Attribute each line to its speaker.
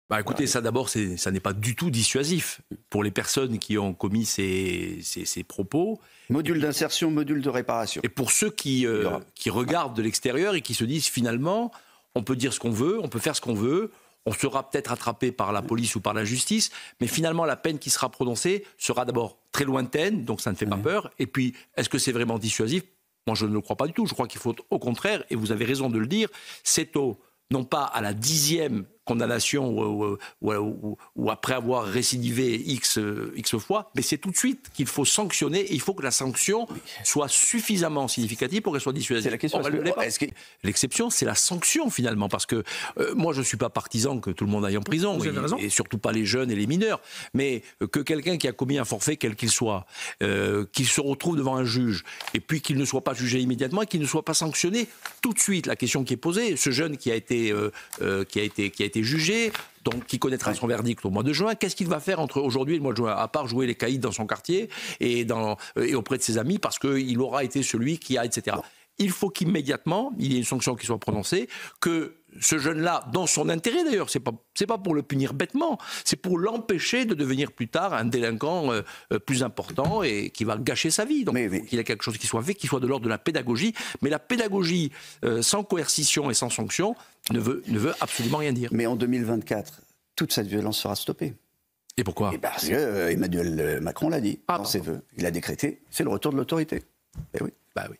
Speaker 1: Bah écoutez, ça d'abord, ça n'est pas du tout dissuasif pour les personnes qui ont commis ces propos.
Speaker 2: Module d'insertion, module de réparation.
Speaker 1: Et pour ceux qui regardent de l'extérieur et qui se disent finalement, on peut dire ce qu'on veut, on peut faire ce qu'on veut, on sera peut-être attrapé par la police ou par la justice, mais finalement la peine qui sera prononcée sera d'abord très lointaine, donc ça ne fait pas peur. Et puis, est-ce que c'est vraiment dissuasif? Moi, je ne le crois pas du tout. Je crois qu'il faut, au contraire, et vous avez raison de le dire, c'est non pas à la 10e condamnation ou après avoir récidivé X fois, mais c'est tout de suite qu'il faut sanctionner et il faut que la sanction soit suffisamment significative pour qu'elle soit dissuasive.
Speaker 2: C'est la question.
Speaker 1: L'exception, c'est la sanction finalement, parce que moi je ne suis pas partisan que tout le monde aille en prison, et surtout pas les jeunes et les mineurs, mais que quelqu'un qui a commis un forfait, quel qu'il soit, qu'il se retrouve devant un juge et puis qu'il ne soit pas jugé immédiatement et qu'il ne soit pas sanctionné tout de suite. La question qui est posée, ce jeune qui a été jugé, donc qui connaîtra son verdict au mois de juin, qu'est-ce qu'il va faire entre aujourd'hui et le mois de juin, à part jouer les caïds dans son quartier et auprès de ses amis, parce qu'il aura été celui qui a, etc. Il faut qu'immédiatement, il y ait une sanction qui soit prononcée, que ce jeune-là, dans son intérêt d'ailleurs, c'est pas pour le punir bêtement, c'est pour l'empêcher de devenir plus tard un délinquant plus important et qui va gâcher sa vie. Donc il faut qu'il y ait quelque chose qui soit fait, qui soit de l'ordre de la pédagogie. Mais la pédagogie sans coercition et sans sanction ne veut absolument rien dire.
Speaker 2: Mais en 2024, toute cette violence sera stoppée.
Speaker 1: Et pourquoi?
Speaker 2: Et parce que Emmanuel Macron l'a dit dans ses vœux. Il a décrété, c'est le retour de l'autorité. Eh oui.
Speaker 1: Bah oui.